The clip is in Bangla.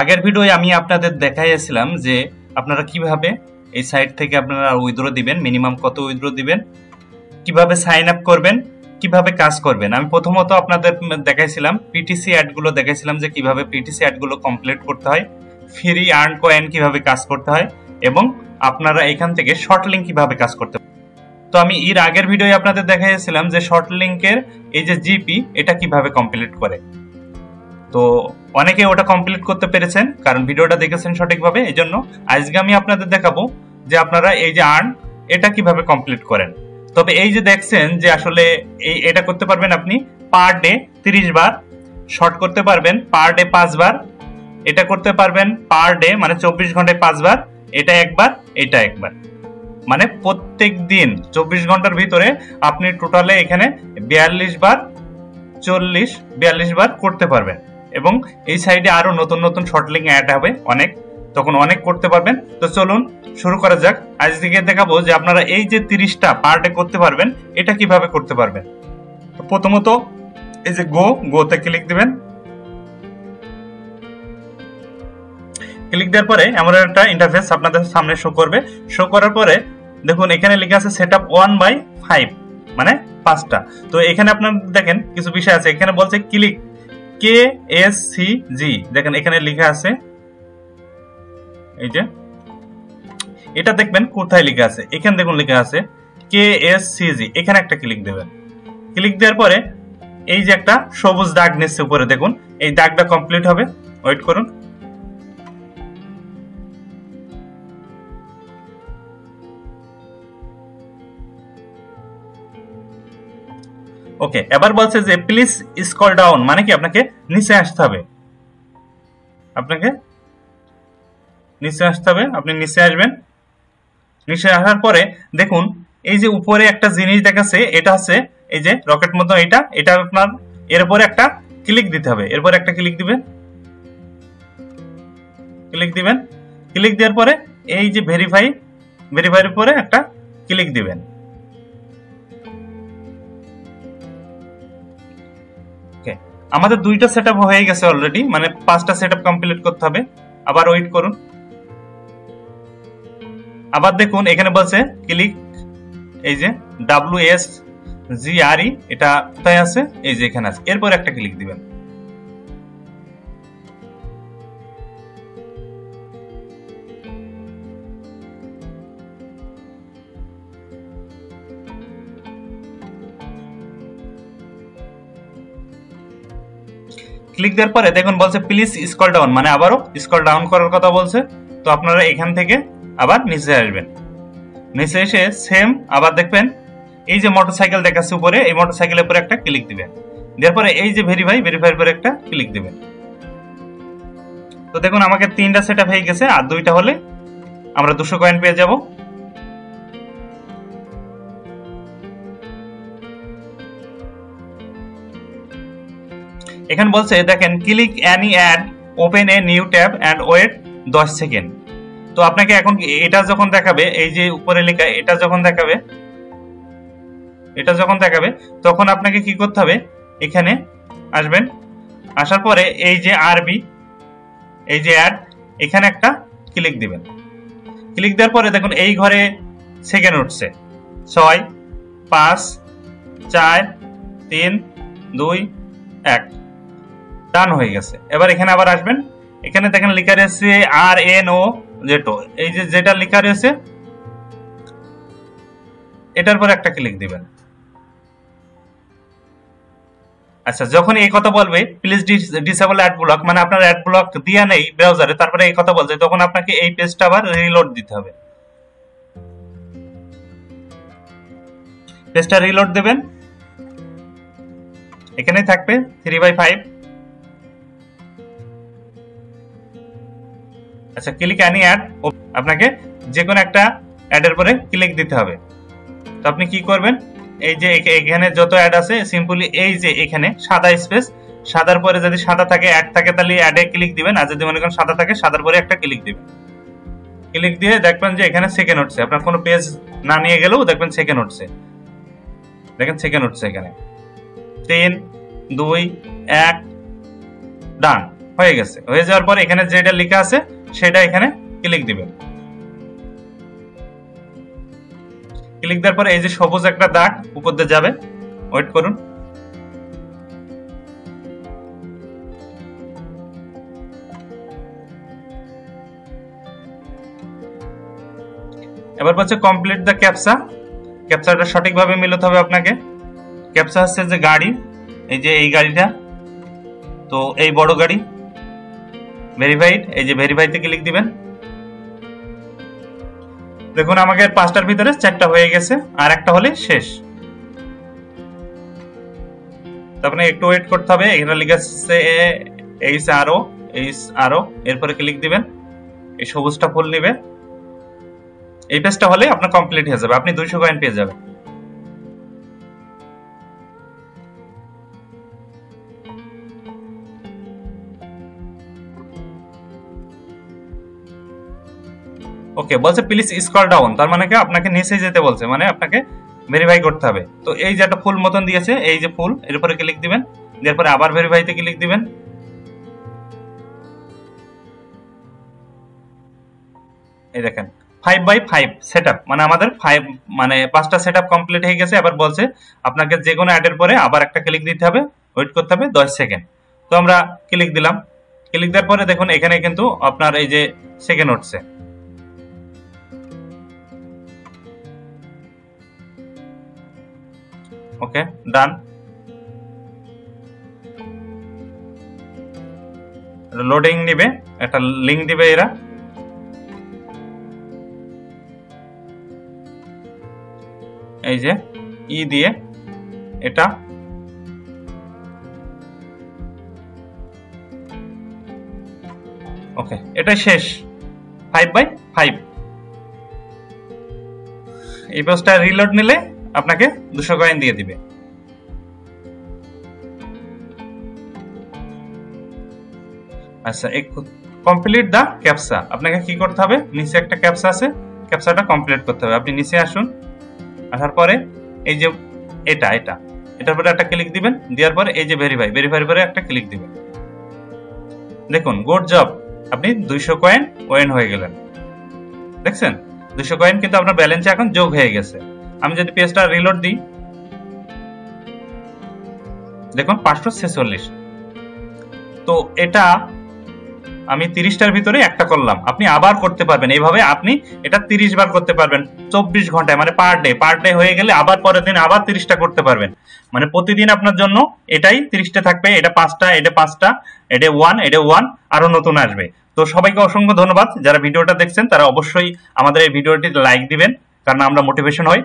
আগের ভিডিওতে আমি আপনাদের দেখাইছিলাম যে আপনারা কিভাবে এই সাইট থেকে আপনারা উইথড্র দিবেন, মিনিমাম কত উইথড্র দিবেন, কিভাবে সাইন আপ করবেন, কিভাবে কাজ করবেন। আমি প্রথমত আপনাদের দেখাইছিলাম পিটিসি অ্যাড গুলো দেখাইছিলাম যে কিভাবে পিটিসি অ্যাড গুলো কমপ্লিট করতে হয়, ফ্রি আর্ন কয়েন কিভাবে কাজ করতে হয় এবং আপনারা এখান থেকে শর্ট লিংক কিভাবে কাজ করতে হয়। তো আমি এর আগের ভিডিওতে আপনাদের দেখাইছিলাম যে শর্ট লিংকের এই যে জিপি এটা কিভাবে কমপ্লিট করে। তো অনেকে ওটা কমপ্লিট করতে পেরেছেন কারণ ভিডিওটা দেখেছেন সঠিকভাবে। এই জন্য আজকে আমি আপনাদের দেখাবো যে আপনারা এই যে আর্ন এটা কিভাবে কমপ্লিট করেন। তবে এই যে দেখছেন যে আসলে এটা করতে পারবেন আপনি পার ডে 30 বার, শর্ট করতে পারবেন পার ডে 5 বার, এটা করতে পারবেন পার ডে মানে 24 ঘন্টায় 5 বার, এটা একবার, এটা একবার, মানে প্রত্যেক দিন 24 ঘন্টার ভিতরে আপনি টোটালে এখানে 42 বার 42 বার করতে পারবেন। এবং এই সাইডে আরো নতুন নতুন শর্ট লিংক অ্যাড হবে অনেক, তখন অনেক করতে পারবেন। তো চলুন শুরু করা যাক। আজ থেকে দেখাবো যে আপনারা এই যে 30টা পার ডে করতে পারবেন এটা কিভাবে করতে পারবেন। তো প্রথমত এই যে গোতে ক্লিক দিবেন। ক্লিক দেওয়ার পরে এমন একটা ইন্টারফেস আপনাদের সামনে শো করবে। শো করার পরে দেখুন এখানে লেখা আছে সেটআপ 1/5 মানে 5টা। তো এখানে আপনারা দেখেন কিছু বিষয় আছে, এখানে বলছে ক্লিক KSCG, দেখেন এখানে লেখা আছে, এই যে এটা দেখবেন কোথায় লেখা আছে, এখানে দেখুন লেখা আছে KSCG, এখানে একটা ক্লিক দেবেন। ক্লিক দেওয়ার পরে এই যে একটা সবুজ দাগ নিচ্ছে উপরে দেখুন, এই দাগটা কমপ্লিট হবে, ওয়েট করুন। ওকে, এবার বলছে যে প্লিজ স্ক্রল ডাউন, মানে কি আপনাকে নিচে আসতে হবে, আপনাকে নিচে আসতে হবে। আপনি নিচে আসবেন। নিচে আসার পরে দেখুন এই যে উপরে একটা জিনিস দেখাচ্ছে, এটা হচ্ছে এই যে রকেট মতো, এটা আপনার এর উপরে একটা ক্লিক দিতে হবে। এরপর একটা ক্লিক দিবেন। ক্লিক দেওয়ার পরে এই যে ভেরিফাইয়ের উপরে একটা ক্লিক দিবেন। আমাদের 2টা সেটআপ হয়ে গেছে অলরেডি, মানে 5টা সেটআপ কমপ্লিট করতে হবে। আবার ওয়েট করুন। আবার দেখুন এখানে বলছে ক্লিক, এই যে WSGRE, এটা কোথায় আছে, এই যে এখানে আছে। এরপর একটা ক্লিক দিবেন। ক্লিক দেওয়ার পরে দেখুন বলছে প্লিজ স্ক্রল ডাউন, মানে আবারও স্ক্রল ডাউন করার কথা বলছে। তো আপনারা এখান থেকে আবার নিচে আসবেন। নিচে এসে সেম আবার দেখবেন এই যে মোটরসাইকেল দেখাচ্ছে উপরে, এই মোটরসাইকেলের উপরে একটা ক্লিক দিবেন। দেওয়ার পরে এই যে ভেরিফাইয়ের উপরে একটা ক্লিক দিবেন। তো দেখুন আমাকে 3টা সেটআপ হয়ে গেছে, আর 2টা হলে আমরা 200 কয়েন পেয়ে যাব। এখানে বলছে দেখেন click any ad, open a new tab and wait 10 second. তো আপনাকে এখন এটা যখন দেখাবে, এই যে উপরে লেখা এটা যখন দেখাবে তখন আপনাকে কি করতে হবে, এখানে আসবেন। আসার পরে এই যে আরবি, এই যে অ্যাড, এখানে একটা ক্লিক দিবেন। ক্লিক দেওয়ার পরে দেখুন এই ঘরে সেকেন্ড উঠছে 6 5 4 3 2 1, ডান হয়ে গেছে। এবার এখানে আবার আসবেন। এখানে দেখেন লেখা রয়েছে RNO জেটো, এই যে যেটা লেখা রয়েছে এটার পর একটা ক্লিক দিবেন। আচ্ছা, যখন এই কথা বলবে প্লিজ ডিসেবল অ্যাড ব্লক, মানে আপনার অ্যাড ব্লক দিয়া নেই ব্রাউজারে, তারপরে এই কথা বলছে, তখন আপনাকে এই পেজটা আবার রিলোড দিতে হবে। পেজটা রিলোড দেবেন, এখানেই থাকবে 3/5। আচ্ছা, ক্লিক এনি অ্যাড, আপনাকে যে কোনো একটা অ্যাডের পরে ক্লিক দিতে হবে। তো আপনি কি করবেন, এই যে এখানে যত অ্যাড আছে সিম্পলি এই যে এখানে সাদা স্পেস, সাদার পরে যদি সাদা থাকে অ্যাড থাকে তাহলে অ্যাডে ক্লিক দিবেন, আর যদি মনে করেন সাদা থাকে সাদার পরে একটা ক্লিক দিবেন। ক্লিক দিয়ে দেখবেন যে এখানে সেকেন্ড উঠছে, আপনার কোনো পেজ না নিয়ে গেলেও দেখবেন সেকেন্ড উঠছে। দেখেন সেকেন্ড উঠছে এখানে 3 2 1, ডান। হয়ে গেছে। হয়ে যাওয়ার পর এখানে যেটা লেখা আছে সেটা এখানে ক্লিক দিবেন। ক্লিক দেওয়ার পরে এই যে সবুজ একটা দাগ উপর দিয়ে যাবে, ওয়েট করুন। এবার বলছে কমপ্লিট দ্য ক্যাপচা। ক্যাপচাটা সঠিকভাবে মিলাতে হবে আপনাকে। ক্যাপচা হচ্ছে যে গাড়ি, এই যে এই গাড়িটা, তো এই বড় গাড়ি, ভেরিফাইড, এই যে ভেরিফাইতে ক্লিক দিবেন। দেখুন আমাকে 5টার ভিতরে 4টা হয়ে গেছে, আর একটা হলে শেষ। তারপরে একটু ওয়েট করতে হবে। এখানে লেখা আছে এইচ আর ও, এরপরে ক্লিক দিবেন। এই সবুজটা ফুল নিবে। এই পেজটা হলে আপনার কমপ্লিট হয়ে যাবে, আপনি 200 কয়েন পেয়ে যাবেন। ওকে, বলছে প্লিজ স্ক্রল ডাউন, তার মানে কি আপনাকে নিচে যেতে বলছে, মানে আপনাকে ভেরিফাই করতে হবে। তো এই যে একটা ফুল মতন দিয়েছে, এই যে ফুল, এর উপরে ক্লিক দিবেন। এরপর আবার ভেরিফাইতে ক্লিক দিবেন। এই দেখেন 5x5 সেটআপ, মানে আমাদের 5টা সেটআপ কমপ্লিট হয়ে গেছে। আবার বলছে আপনাকে যে কোনো অ্যাডের পরে আবার একটা ক্লিক দিতে হবে, ওয়েট করতে হবে 10 সেকেন্ড। তো আমরা ক্লিক দিলাম। ক্লিক দেওয়ার পরে দেখুন এখানে কিন্তু আপনার এই যে সেকেন্ড উঠছে। ওকে, ডান। লোডিং নিবে, একটা লিংক দিবে এরা। এই যে ই দিয়ে এটা ওকে, এটা শেষ 5x5। এই পেজটা রিলোড নিলে আপনাকে 200 কয়েন দিয়ে দিবে। আচ্ছা, কমপ্লিট দা ক্যাপচা, আপনাকে কি করতে হবে, নিচে একটা ক্যাপচা আছে, ক্যাপচাটা কমপ্লিট করতে হবে। আপনি নিচে আসুন, আসার পরে এই যে এটার পরে একটা ক্লিক দিবেন। দেওয়ার পরে এই যে ভেরিফাই পরে একটা ক্লিক দিবেন। দেখুন গুড জব, আপনি 200 কয়েন ওয়েন হয়ে গেলেন। দেখছেন 200 কয়েন কিন্তু আপনার ব্যালেন্সে এখন যোগ হয়ে গেছে। আমি যদি পেজটা রিলোড দিই, দেখুন 546। তো এটা আমি 30টার ভিতরে একটা করলাম, আপনি আবার করতে পারবেন। এইভাবে আপনি এটা 30 বার করতে পারবেন 24 ঘন্টায়, মানে পার ডে হয়ে গেলে আবার পরের দিন আবার 30টা করতে পারবেন। মানে প্রতিদিন আপনার জন্য এটাই 30টা থাকবে। এটা 5টা, এটা 5টা, এটা 1, আরো নতুন আসবে। তো সবাইকে অসংখ্য ধন্যবাদ। যারা ভিডিওটা দেখছেন তারা অবশ্যই আমাদের এই ভিডিওটি লাইক দিবেন, কারণ আমরা মোটিভেশন হই।